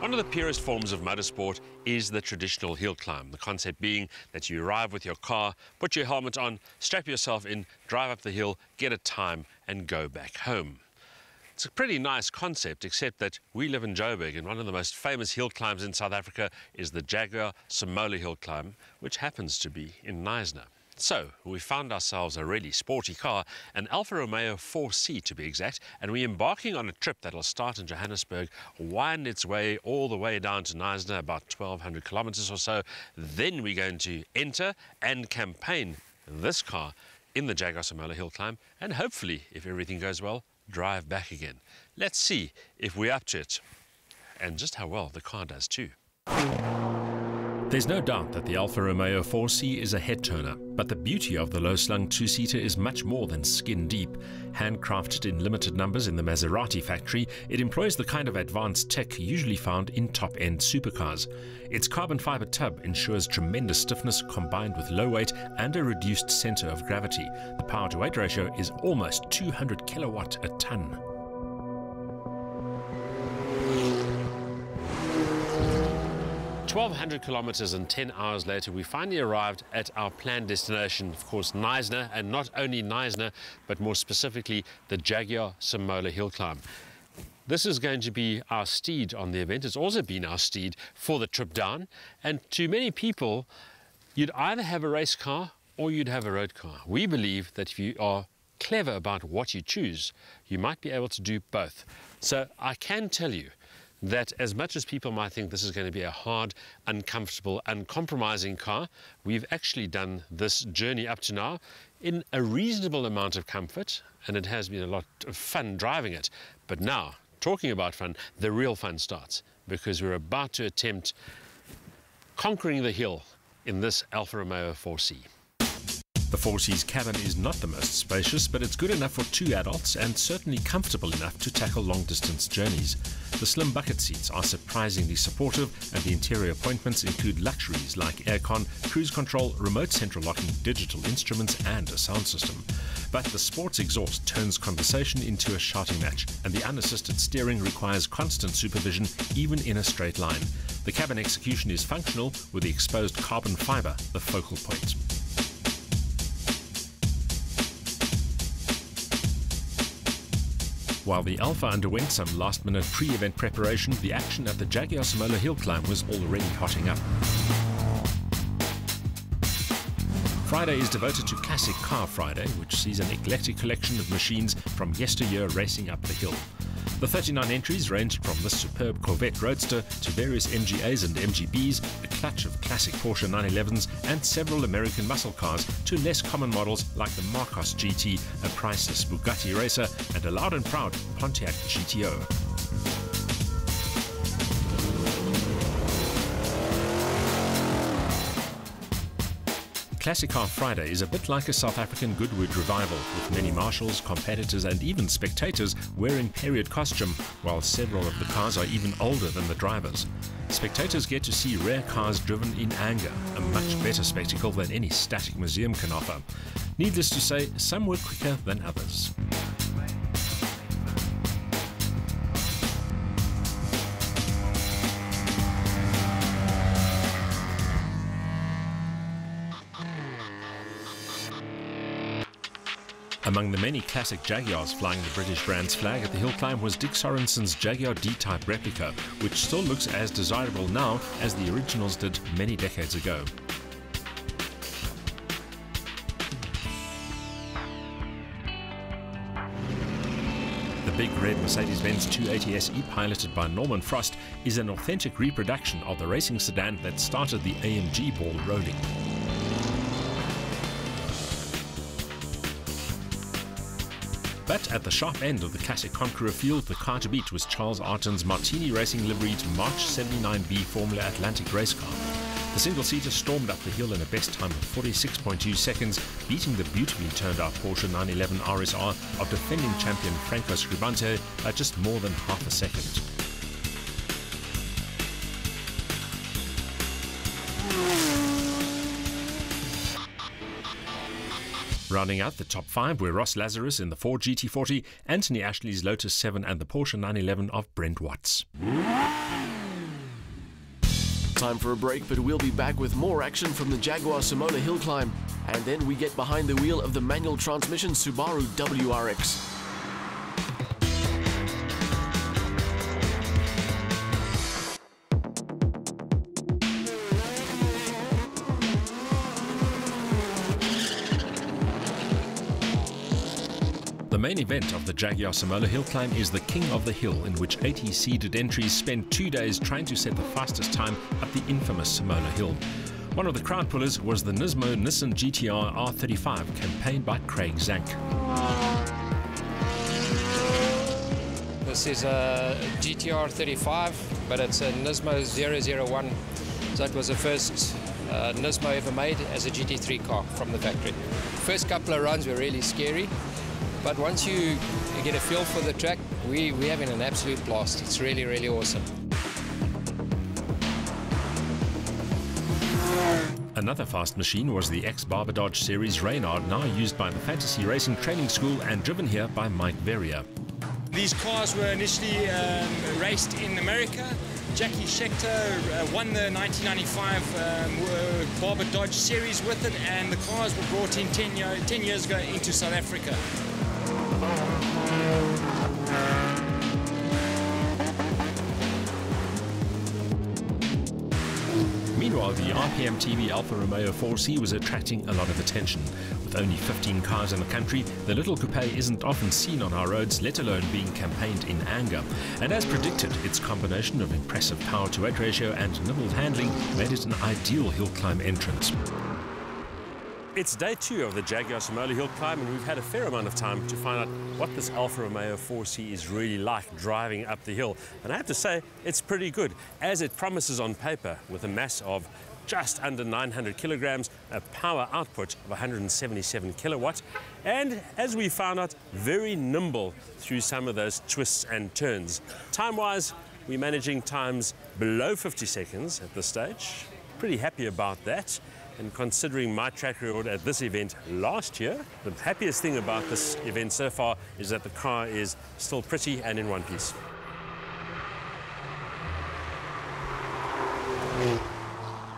One of the purest forms of motorsport is the traditional hill climb, the concept being that you arrive with your car, put your helmet on, strap yourself in, drive up the hill, get a time and go back home. It's a pretty nice concept, except that we live in Joburg, and one of the most famous hill climbs in South Africa is the Jaguar Simola Hillclimb, which happens to be in Knysna. So we found ourselves a really sporty car, an Alfa Romeo 4C to be exact, and we're embarking on a trip that'll start in Johannesburg, wind its way all the way down to Knysna, about 1,200 kilometers or so. Then we're going to enter and campaign this car in the Jaguar Simola Hillclimb, and hopefully, if everything goes well, drive back again. Let's see if we're up to it, and just how well the car does too. There's no doubt that the Alfa Romeo 4C is a head-turner, but the beauty of the low-slung two-seater is much more than skin deep. Handcrafted in limited numbers in the Maserati factory, it employs the kind of advanced tech usually found in top-end supercars. Its carbon fiber tub ensures tremendous stiffness combined with low weight and a reduced center of gravity. The power-to-weight ratio is almost 200 kilowatt a ton. 1,200 kilometers and 10 hours later, we finally arrived at our planned destination, of course, Knysna, and not only Knysna, but more specifically, the Jaguar Simola Hillclimb. This is going to be our steed on the event. It's also been our steed for the trip down. And to many people, you'd either have a race car or you'd have a road car. We believe that if you are clever about what you choose, you might be able to do both. So I can tell you that as much as people might think this is going to be a hard, uncomfortable, uncompromising car, we've actually done this journey up to now in a reasonable amount of comfort, and it has been a lot of fun driving it. But now, talking about fun, the real fun starts, because we're about to attempt conquering the hill in this Alfa Romeo 4C. The 4C's cabin is not the most spacious, but it's good enough for two adults and certainly comfortable enough to tackle long-distance journeys. The slim bucket seats are surprisingly supportive, and the interior appointments include luxuries like aircon, cruise control, remote central locking, digital instruments and a sound system. But the sports exhaust turns conversation into a shouting match, and the unassisted steering requires constant supervision even in a straight line. The cabin execution is functional, with the exposed carbon fiber the focal point. While the Alfa underwent some last-minute pre-event preparation, the action at the Jaguar Simola Hillclimb was already hotting up. Friday is devoted to Classic Car Friday, which sees an eclectic collection of machines from yesteryear racing up the hill. The 39 entries ranged from this superb Corvette Roadster to various MGAs and MGBs, a clutch of classic Porsche 911s and several American muscle cars, to less common models like the Marcos GT, a priceless Bugatti racer, and a loud and proud Pontiac GTO. Classic Car Friday is a bit like a South African Goodwood revival, with many marshals, competitors and even spectators wearing period costume, while several of the cars are even older than the drivers. Spectators get to see rare cars driven in anger, a much better spectacle than any static museum can offer. Needless to say, some were quicker than others. Among the many classic Jaguars flying the British brand's flag at the Hillclimb was Dick Sorenson's Jaguar D-Type replica, which still looks as desirable now as the originals did many decades ago. The big red Mercedes-Benz 280 SE, piloted by Norman Frost, is an authentic reproduction of the racing sedan that started the AMG ball rolling. But at the sharp end of the classic Conqueror field, the car to beat was Charles Arton's Martini Racing liveried March 79B Formula Atlantic race car. The single-seater stormed up the hill in a best time of 46.2 seconds, beating the beautifully turned-out Porsche 911 RSR of defending champion Franco Scribante by just more than half a second. Rounding out the top five were Ross Lazarus in the Ford GT40, Anthony Ashley's Lotus 7 and the Porsche 911 of Brent Watts. Time for a break, but we'll be back with more action from the Jaguar Simola Hillclimb. And then we get behind the wheel of the manual transmission Subaru WRX. The main event of the Jaguar Simola Hillclimb is the King of the Hill, in which 80 seeded entries spend 2 days trying to set the fastest time up the infamous Simola Hill. One of the crowd pullers was the Nismo Nissan GTR R35, campaigned by Craig Zank. This is a GTR 35, but it's a Nismo 001. So it was the first Nismo ever made as a GT3 car from the factory. First couple of runs were really scary. But once you get a feel for the track, we're having an absolute blast. It's really, really awesome. Another fast machine was the ex-Barber Dodge Series Reynard, now used by the Fantasy Racing Training School and driven here by Mike Verrier. These cars were initially raced in America. Jackie Schechter won the 1995 Barber Dodge Series with it, and the cars were brought in 10 years ago into South Africa. Meanwhile, the RPM TV Alfa Romeo 4C was attracting a lot of attention. With only 15 cars in the country, the little coupe isn't often seen on our roads, let alone being campaigned in anger. And as predicted, its combination of impressive power-to-weight ratio and nimble handling made it an ideal hill climb entrance. It's day 2 of the Jaguar Simola Hillclimb, and we've had a fair amount of time to find out what this Alfa Romeo 4C is really like driving up the hill. And I have to say, it's pretty good, as it promises on paper, with a mass of just under 900 kilograms, a power output of 177 kilowatts, and as we found out, very nimble through some of those twists and turns. Time-wise, we're managing times below 50 seconds at this stage. Pretty happy about that. And considering my track record at this event last year, the happiest thing about this event so far is that the car is still pretty and in one piece.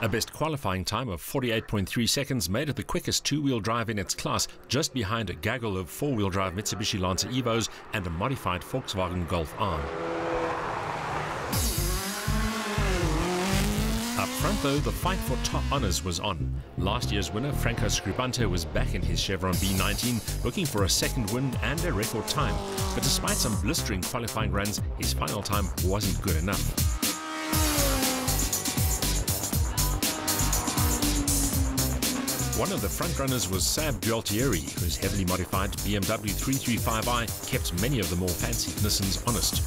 A best qualifying time of 48.3 seconds made it the quickest two-wheel drive in its class, just behind a gaggle of four-wheel drive Mitsubishi Lancer Evos and a modified Volkswagen Golf R. Up front, though, the fight for top honours was on. Last year's winner, Franco Scribante, was back in his Chevron B19, looking for a second win and a record time. But despite some blistering qualifying runs, his final time wasn't good enough. One of the front-runners was Sab Gualtieri, whose heavily modified BMW 335i kept many of the more fancied Nissans honest.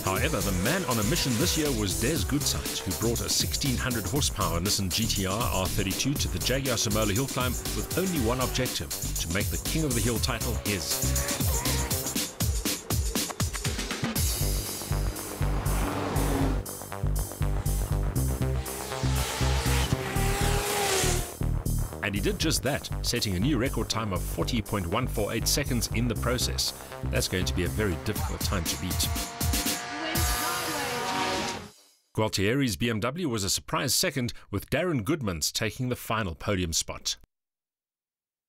However, the man on a mission this year was Des Goodsight, who brought a 1600 horsepower Nissan GTR R32 to the Jaguar Simola Hillclimb with only one objective: to make the King of the Hill title his. And he did just that, setting a new record time of 40.148 seconds in the process. That's going to be a very difficult time to beat. Gualtieri's BMW was a surprise second, with Darren Goodmans taking the final podium spot.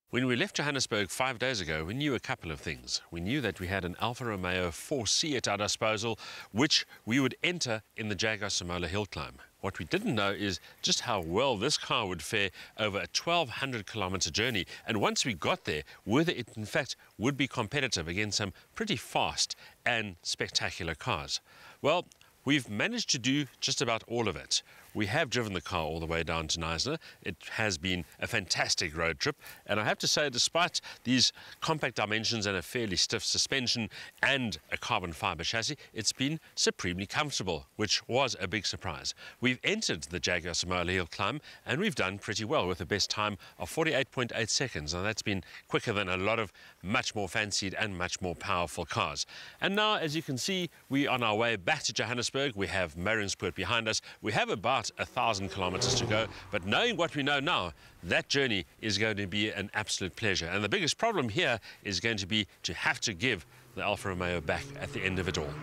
When we left Johannesburg 5 days ago, we knew a couple of things. We knew that we had an Alfa Romeo 4C at our disposal, which we would enter in the Jaguar Simola Hillclimb. What we didn't know is just how well this car would fare over a 1,200-kilometre journey. And once we got there, whether it in fact would be competitive against some pretty fast and spectacular cars. Well, we've managed to do just about all of it. We have driven the car all the way down to Knysna. It has been a fantastic road trip, and I have to say, despite these compact dimensions and a fairly stiff suspension and a carbon fibre chassis, it's been supremely comfortable, which was a big surprise. We've entered the Jaguar Simola Hillclimb, and we've done pretty well with a best time of 48.8 seconds, and that's been quicker than a lot of much more fancied and much more powerful cars. And now, as you can see, we're on our way back to Johannesburg. We have Marienspoort behind us. We have about 1,000 kilometers to go, but knowing what we know now, that journey is going to be an absolute pleasure. And the biggest problem here is going to be to have to give the Alfa Romeo back at the end of it all.